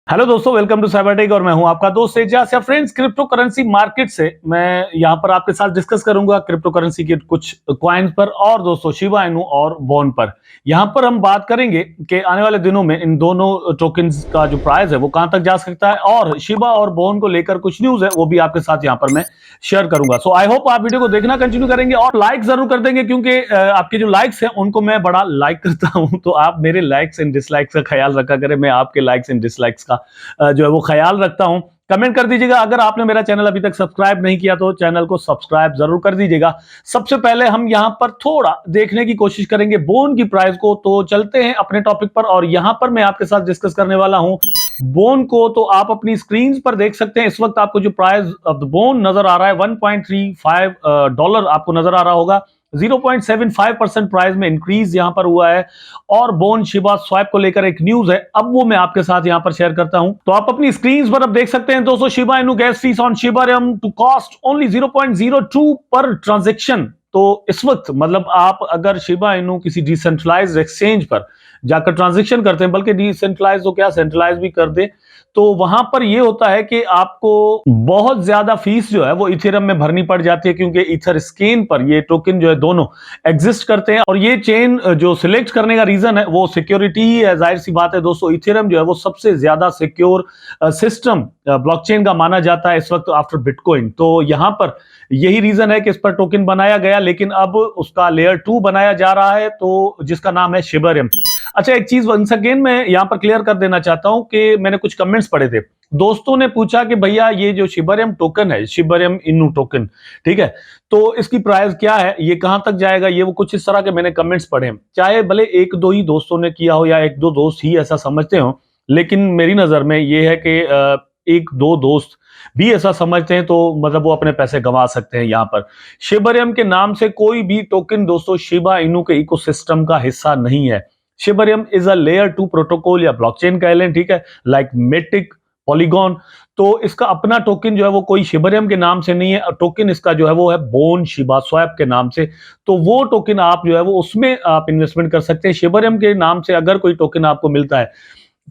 Hello दोस्तों, welcome to Cybertech और मैं हूं आपका दोस्त एजाज। या फ्रेंड्स, क्रिप्टो करेंसी मार्केट से मैं यहां पर आपके साथ डिस्कस करूंगा क्रिप्टो करेंसी के कुछ कॉइन्स पर और दोस्तों शिबा इनू और बोन पर। यहां पर हम बात करेंगे कि आने वाले दिनों में इन दोनों टोकन्स का जो प्राइस है वो कहां तक जा सकता है, और शिबा और बोन को लेकर कुछ न्यूज है वो भी आपके साथ यहां पर मैं शेयर करूंगा। सो आई होप आप वीडियो को देखना कंटिन्यू करेंगे और लाइक जरूर कर देंगे, क्योंकि आपके जो लाइक्स हैं उनको मैं बड़ा लाइक करता हूं। तो आप मेरे लाइक्स एंड डिसलाइक्स का ख्याल रखा करें, मैं आपके लाइक्स एंड डिसलाइक्स का जो है वो ख्याल रखता हूं। कमेंट कर दीजिएगा। अगर आपने मेरा चैनल अभी तक सब्सक्राइब नहीं किया तो चैनल को सब्सक्राइब जरूर कर दीजिएगा। सबसे पहले हम यहां पर थोड़ा देखने की कोशिश करेंगे बोन की प्राइस को। तो चलते हैं अपने टॉपिक पर, और यहां पर मैं आपके साथ डिस्कस करने वाला हूं बोन को। तो आप अपनी स्क्रीन पर देख सकते हैं इस वक्त आपको जो प्राइस ऑफ द बोन नजर आ रहा है $1.35 आपको नजर आ रहा होगा। 0.75% प्राइस में इंक्रीज यहां पर हुआ है। और बोन शिबा स्वैप को लेकर एक न्यूज है, अब वो मैं आपके साथ यहां पर शेयर करता हूं। तो आप अपनी स्क्रीन पर अब देख सकते हैं दोस्तों, Shiba Inu gas fees on Shibarium to cost only 0.02 per transaction. तो इस वक्त मतलब आप अगर शिबा इनू किसी डिसेंट्रलाइज एक्सचेंज पर जाकर ट्रांजेक्शन करते हैं, बल्कि डिसेंट्रलाइज तो क्या सेंट्रलाइज भी कर दे, तो वहां पर यह होता है कि आपको बहुत ज्यादा फीस जो है वो इथेरियम में भरनी पड़ जाती है, क्योंकि इथर स्केन पर ये टोकन जो है दोनों एग्जिस्ट करते हैं। और ये चेन जो सिलेक्ट करने का रीजन है वो सिक्योरिटी ही है। जाहिर सी बात है दोस्तों, इथेरियम जो है वो सबसे ज्यादा सिक्योर सिस्टम ब्लॉकचेन का माना जाता है इस वक्त आफ्टर बिटकॉइन। तो यहां पर यही रीजन है कि इस पर टोकन बनाया गया, लेकिन अब उसका लेयर 2 बनाया जा रहा है, तो जिसका नाम है शिबरियम। अच्छा, एक चीज वंस अगेन मैं यहां पर क्लियर कर देना चाहता हूं कि मैंने कुछ कमेंट्स पढ़े थे। दोस्तों ने पूछा कि भैया ये जो शिबरियम टोकन है, शिबरियम इनू टोकन, ठीक है, तो इसकी प्राइस क्या है, ये कहां तक जाएगा, ये वो कुछ इस तरह के मैंने कमेंट्स पढ़े हैं। चाहे भले एक दो ही दोस्तों ने किया हो या एक दो दोस्त ही ऐसा समझते हो, लेकिन मेरी नजर में ये है कि एक दो दोस्त भी ऐसा समझते हैं, तो मतलब वो अपने पैसे गंवा सकते हैं। यहां पर शिबरियम के नाम से कोई भी टोकन दोस्तों शिबा इनू के इकोसिस्टम का हिस्सा नहीं है। शिबरियम इज अ लेयर 2 प्रोटोकॉल या ब्लॉकचेन कह लें, ठीक है, लाइक मेटिक, पॉलीगॉन। तो इसका अपना टोकन जो है वो कोई शिबरियम के नाम से नहीं है, टोकन इसका जो है वो है बोन शिबा स्वैप के नाम से। तो वो टोकन आप जो है वो उसमें आप इन्वेस्टमेंट कर सकते हैं। शिबरियम के नाम से अगर कोई टोकन आपको मिलता है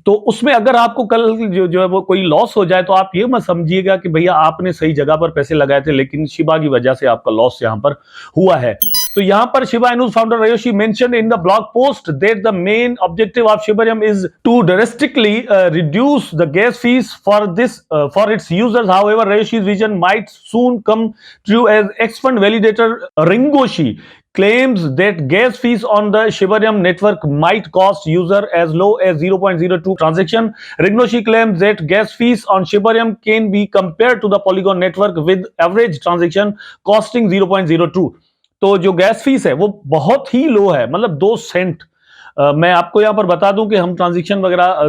तो उसमें अगर आपको कल जो है वो कोई लॉस हो जाए, तो आप ये मत समझिएगा कि भैया आपने सही जगह पर पैसे लगाए थे, लेकिन शिबा की वजह से आपका लॉस यहां पर हुआ है। तो यहां पर Shiba Inu founder Ryoshi mentioned in the blog post that the main objective of Shibarium is to drastically reduce the gas fees for its users. However, Ryoshi's vision might soon come true, as ex-fund validator Ringoshi claims that gas fees on the Shibarium network might cost user as low as 0.02 transaction. Ringoshi claims that gas fees on Shibarium can be compared to the Polygon network, with average transaction costing 0.02. तो जो gas fees है वो बहुत ही लो है, मतलब 2 Saint. मैं आपको यहां पर बता दूं कि हम ट्रांजेक्शन वगैरह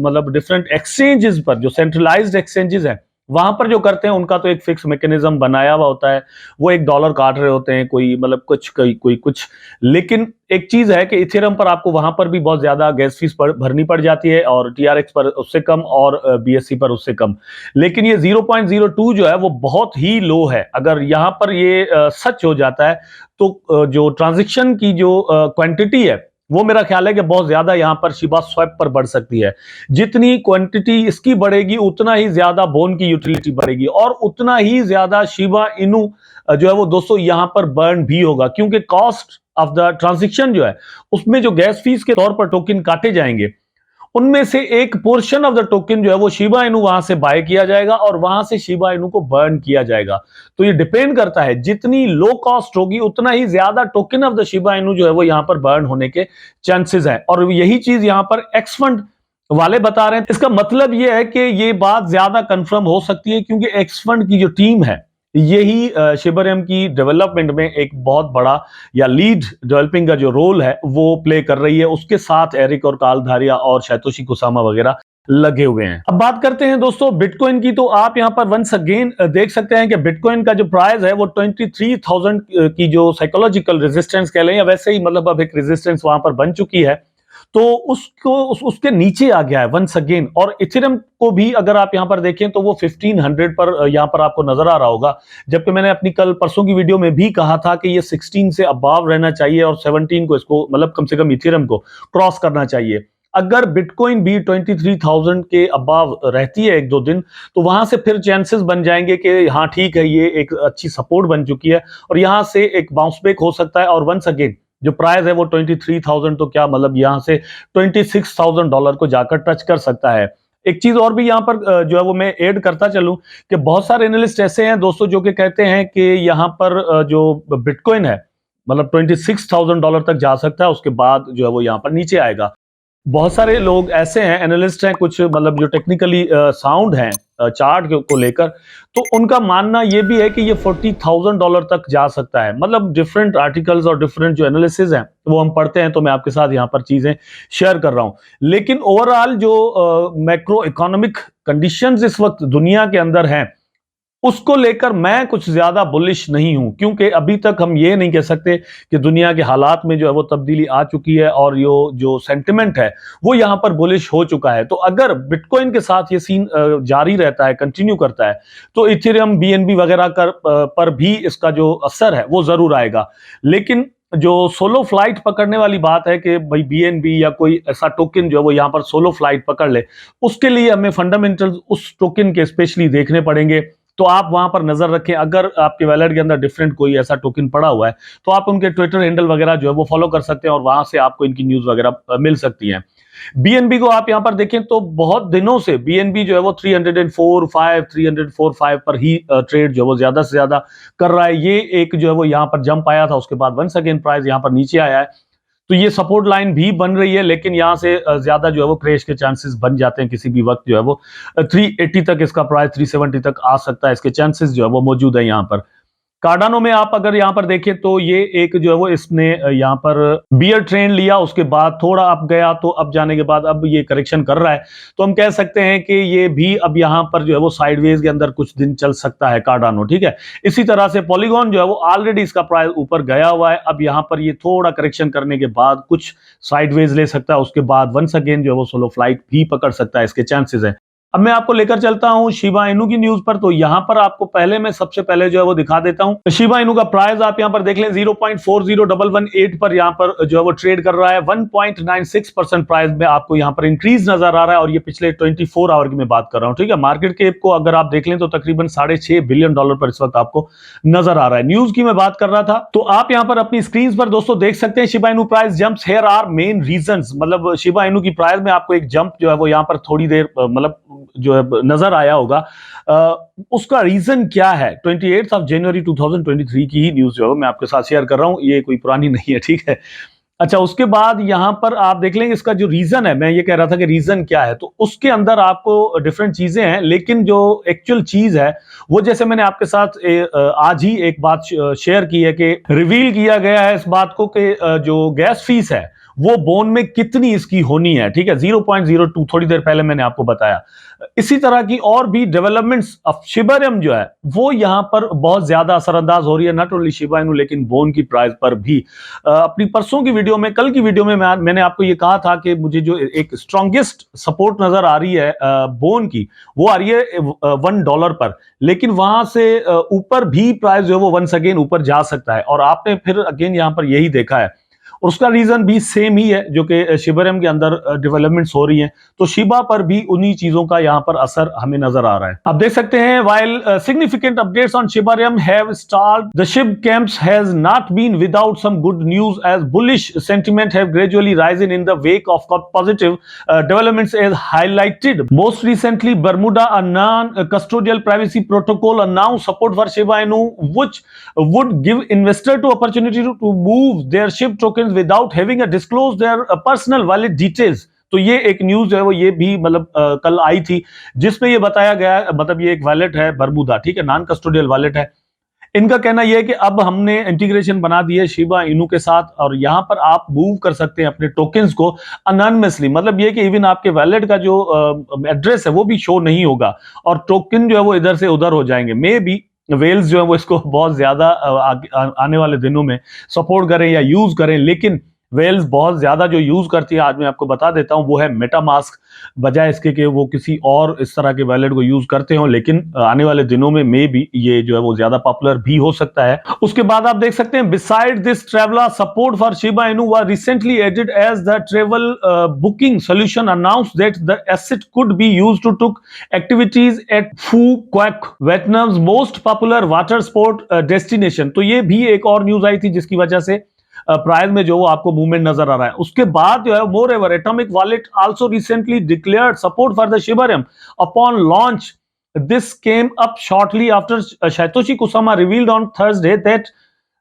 मतलब डिफरेंट एक्सचेंजेस पर, जो सेंट्रलाइज्ड एक्सचेंजेस हैं वहां पर जो करते हैं, उनका तो एक फिक्स मैकेनिज्म बनाया हुआ होता है। वो $1 काट रहे होते हैं, कोई मतलब कुछ कोई कुछ। लेकिन एक चीज है कि इथेरियम पर आपको वहां पर भी बहुत ज्यादा गैस फीस भरनी पड़ जाती है, और टीआरएक्स पर उससे कम, और बीएससी पर उससे कम। लेकिन ये 0.02 जो है वो बहुत ही लो है। अगर यहां पर ये सच हो जाता है तो जो ट्रांजेक्शन की जो क्वांटिटी है वो मेरा ख्याल है कि बहुत ज्यादा यहां पर शिबा स्वैप पर बढ़ सकती है। जितनी क्वांटिटी इसकी बढ़ेगी उतना ही ज्यादा बोन की यूटिलिटी बढ़ेगी, और उतना ही ज्यादा शिबा इनू जो है वो दोस्तों यहां पर बर्न भी होगा, क्योंकि कॉस्ट ऑफ द ट्रांजेक्शन जो है उसमें जो गैस फीस के तौर पर टोकन काटे जाएंगे, उनमें से एक पोर्शन ऑफ द टोकन जो है वो शिबा इनू वहां से बाय किया जाएगा, और वहां से शिबा इनू को बर्न किया जाएगा। तो ये डिपेंड करता है, जितनी लो कॉस्ट होगी उतना ही ज्यादा token of the Shiba Inu जो है वो यहां पर बर्न होने के चांसेस हैं। और यही चीज यहां पर एक्स फंड वाले बता रहे हैं। इसका मतलब यह है कि ये बात ज्यादा कंफर्म हो सकती है, क्योंकि एक्स फंड की जो टीम है यही शिबरियम की डेवलपमेंट में एक बहुत बड़ा या लीड डेवलपिंग का जो रोल है वो प्ले कर रही है। उसके साथ एरिक और काल धारिया और शैतोशी कुसामा वगैरह लगे हुए हैं। अब बात करते हैं दोस्तों बिटकॉइन की। तो आप यहां पर वंस अगेन देख सकते हैं कि बिटकॉइन का जो प्राइस है वो 23,000 की जो साइकोलॉजिकल रेजिस्टेंस कह लें, या वैसे ही मतलब अब एक रेजिस्टेंस वहां पर बन चुकी है, तो उसके नीचे आ गया है वंस अगेन। और इथेरियम को भी अगर आप यहां पर देखें तो वो 1500 पर यहां पर आपको नजर आ रहा होगा, जबकि मैंने अपनी कल परसों की वीडियो में भी कहा था कि ये 16 से अबाव रहना चाहिए, और 17 को इसको मतलब कम से कम इथेरियम को क्रॉस करना चाहिए। अगर बिटकॉइन भी 23,000 के अबव रहती है एक दो दिन, तो वहां से फिर चांसेस बन जाएंगे कि हाँ ठीक है, ये एक अच्छी सपोर्ट बन चुकी है और यहां से एक बाउंस बैक हो सकता है। और वंस अगेन जो प्राइस है वो 23,000, तो क्या मतलब यहां से $26,000 को जाकर टच कर सकता है। एक चीज और भी यहां पर जो है वो मैं ऐड करता चलूं कि बहुत सारे एनालिस्ट ऐसे हैं दोस्तों जो कि कहते हैं कि यहां पर जो बिटकॉइन है मतलब $26,000 तक जा सकता है, उसके बाद जो है वो यहां पर नीचे आएगा। बहुत सारे लोग ऐसे हैं, एनालिस्ट हैं कुछ, मतलब जो टेक्निकली साउंड हैं चार्ट को लेकर, तो उनका मानना ये भी है कि ये $40,000 तक जा सकता है। मतलब डिफरेंट आर्टिकल्स और डिफरेंट जो एनालिसिस हैं वो हम पढ़ते हैं, तो मैं आपके साथ यहाँ पर चीजें शेयर कर रहा हूं। लेकिन ओवरऑल जो मैक्रो इकोनॉमिक कंडीशंस इस वक्त दुनिया के अंदर हैं, उसको लेकर मैं कुछ ज्यादा बुलिश नहीं हूं, क्योंकि अभी तक हम ये नहीं कह सकते कि दुनिया के हालात में जो है वो तब्दीली आ चुकी है और यो जो सेंटिमेंट है वो यहां पर बुलिश हो चुका है। तो अगर बिटकॉइन के साथ ये सीन जारी रहता है, कंटिन्यू करता है, तो इथेरियम बीएनबी वगैरह पर भी इसका जो असर है वो जरूर आएगा। लेकिन जो सोलो फ्लाइट पकड़ने वाली बात है कि भाई बीएनबी या कोई ऐसा टोकन जो है वो यहां पर सोलो फ्लाइट पकड़ ले, उसके लिए हमें फंडामेंटल्स उस टोकन के स्पेशली देखने पड़ेंगे। तो आप वहां पर नजर रखें, अगर आपके वैलेट के अंदर डिफरेंट कोई ऐसा टोकन पड़ा हुआ है तो आप उनके ट्विटर हैंडल वगैरह जो है वो फॉलो कर सकते हैं और वहां से आपको इनकी न्यूज वगैरह मिल सकती है। बीएनबी को आप यहां पर देखें तो बहुत दिनों से बीएनबी जो है वो 304-5 पर ही ट्रेड जो है वो ज्यादा से ज्यादा कर रहा है। ये एक जो है वो यहां पर जंप आया था, उसके बाद वंस अगेन प्राइस यहां पर नीचे आया है, तो ये सपोर्ट लाइन भी बन रही है, लेकिन यहां से ज्यादा जो है वो क्रैश के चांसेस बन जाते हैं। किसी भी वक्त जो है वो 380 तक इसका प्राइस 370 तक आ सकता है, इसके चांसेस जो है वो मौजूद है यहां पर। कार्डानो में आप अगर यहां पर देखें तो ये एक जो है वो इसने यहां पर बियर ट्रेंड लिया, उसके बाद थोड़ा अप गया, तो अब जाने के बाद अब ये करेक्शन कर रहा है। तो हम कह सकते हैं कि ये भी अब यहां पर जो है वो साइडवेज के अंदर कुछ दिन चल सकता है कार्डानो, ठीक है। इसी तरह से पॉलीगॉन जो है वो ऑलरेडी इसका प्राइस ऊपर गया हुआ है, अब यहां पर ये थोड़ा करेक्शन करने के बाद कुछ साइडवेज ले सकता है, उसके बाद वंस अगेन जो है वो सोलो फ्लाइट भी पकड़ सकता है, इसके चांसेस है। अब मैं आपको लेकर चलता हूं शिबा इनू की न्यूज पर। तो यहां पर आपको पहले मैं सबसे पहले जो है वो दिखा देता हूं शिबा इनू का प्राइस। आप यहां पर देख लें 0.40118 पर यहां पर जो है वो ट्रेड कर रहा है। 1.96% प्राइस में आपको यहां पर इंक्रीज नजर आ रहा है, और ये पिछले 24 आवर की मैं बात कर रहा हूं, ठीक है। मार्केट कैप को अगर आप देख लें तो तकरीबन $6.5 बिलियन पर इस वक्त आपको नजर आ रहा है। न्यूज की मैं बात कर रहा था, तो आप यहां पर अपनी स्क्रीन पर दोस्तों देख सकते हैं Shiba Inu price jumps. Here are main reasons, मतलब शिबा इनू की प्राइस में आपको एक जंप जो है वो यहां पर थोड़ी देर मतलब जो है नजर आया होगा। उसका रीजन क्या है? 28 जनवरी 2023 की ही न्यूज जो है मैं आपके साथ शेयर कर रहा हूं, ये कोई पुरानी नहीं है, ठीक है। अच्छा, उसके बाद यहां पर आप देख लेंगे इसका जो रीजन है, मैं ये कह रहा था कि रीजन क्या है, तो उसके अंदर आपको डिफरेंट चीजें हैं, लेकिन जो एक्चुअल चीज है वो, जैसे मैंने आपके साथ आज ही एक बात शेयर की है कि रिवील किया गया है इस बात को कि जो गैस फीस है वो बोन में कितनी इसकी होनी है, ठीक है। 0.02 थोड़ी देर पहले मैंने आपको बताया। इसी तरह की और भी डेवलपमेंट्स ऑफ शिबा इनू जो है वो यहां पर बहुत ज्यादा असरअंदाज हो रही है, नॉट ओनली शिबा इनू लेकिन बोन की प्राइस पर भी। अपनी परसों की वीडियो में, कल की वीडियो में मैंने आपको ये कहा था कि मुझे जो एक स्ट्रॉन्गेस्ट सपोर्ट नजर आ रही है बोन की, वो आ रही है $1 पर, लेकिन वहां से ऊपर भी प्राइस जो है वो वंस अगेन ऊपर जा सकता है, और आपने फिर अगेन यहां पर यही देखा है। और उसका रीजन भी सेम ही है जो कि शिबरम के अंदर डेवलपमेंट्स हो रही हैं, तो शिबा पर भी उन्हीं चीजों का यहां पर असर हमें नजर आ रहा है। आप देख सकते हैं, while significant updates on Shibarium have stalled, the SHIB camps has not been without some good news, as bullish sentiment have gradually risen in the wake of positive developments as highlighted. Most recently, Bermuda, a non-custodial privacy protocol, announced support for Shiba Inu, which would give investor to opportunity to move their SHIB tokens without having a disclose their personal wallet details. तो ये एक news है वो, ये भी मतलब कल आई थी, जिसमें ये बताया गया, मतलब ये एक वॉलेट है बरमूदा, ठीक है, नॉन कस्टोडियल वॉलेट है। इनका कहना यह है कि अब हमने इंटीग्रेशन बना दी है शिबा इनू के साथ, और यहां पर आप मूव कर सकते हैं अपने टोकन्स को अनोनिमसली, मतलब ये कि इवन आपके वॉलेट का जो एड्रेस है वो भी शो नहीं होगा, और टोकन जो है वो इधर से उधर हो जाएंगे। मे बी वेल्स जो है वो इसको बहुत ज्यादा आने वाले दिनों में सपोर्ट करें या यूज करें, लेकिन वेल्स बहुत ज्यादा जो यूज करती है, आज मैं आपको बता देता हूं, वो है मेटामास्क, बजाय इसके कि वो किसी और इस तरह के वॉलेट को यूज करते हो। लेकिन आने वाले दिनों में मे बी ये जो है वो ज्यादा पॉपुलर भी हो सकता है। उसके बाद आप देख सकते हैं, beside this traveller support for Shiba Inu were recently added as the travel booking solution announce that the asset could be used to took activities at Phu Quoc, Vietnam's most popular water sport destination. तो ये भी एक और news आई थी जिसकी वजह से price में जो आपको मूवमेंट नजर आ रहा है। उसके बाद जो है, moreover Atomic Wallet also recently declared support for the Shibarium upon launch. This came up shortly after Satoshi Kusama revealed on Thursday that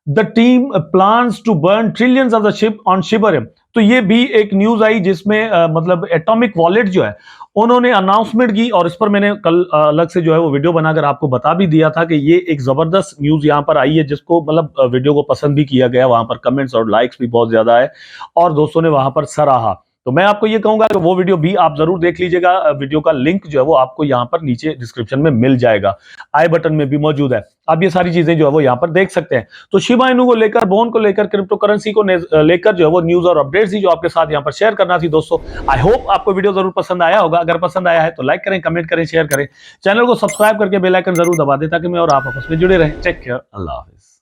the team plans to burn trillions of the ship on Shibarium। तो ये भी एक news आई जिसमें मतलब atomic wallet जो है उन्होंने announcement की, और इस पर मैंने कल अलग से जो है वो वीडियो बनाकर आपको बता भी दिया था कि ये एक जबरदस्त न्यूज यहां पर आई है, जिसको मतलब वीडियो को पसंद भी किया गया, वहां पर कमेंट्स और लाइक्स भी बहुत ज्यादा है और दोस्तों ने वहां पर सराहा। तो मैं आपको ये कहूंगा कि वो वीडियो भी आप जरूर देख लीजिएगा। वीडियो का लिंक जो है वो आपको यहाँ पर नीचे डिस्क्रिप्शन में मिल जाएगा, आई बटन में भी मौजूद है। आप ये सारी चीजें जो है वो यहाँ पर देख सकते हैं। तो शिबा इनू को लेकर, बोन को लेकर, क्रिप्टो करेंसी को लेकर जो है वो न्यूज और अपडेट्स थी जो आपके साथ यहाँ पर शेयर करना थी दोस्तों। आई होप आपको वीडियो जरूर पसंद आया होगा। अगर पसंद आया है तो लाइक करें, कमेंट करें, शेयर करें, चैनल को सब्सक्राइब करके बेल आइकन जरूर दबा दें ताकि मैं और आप आपस में जुड़े रहें। टेक केयर, अल्लाह हाफिज।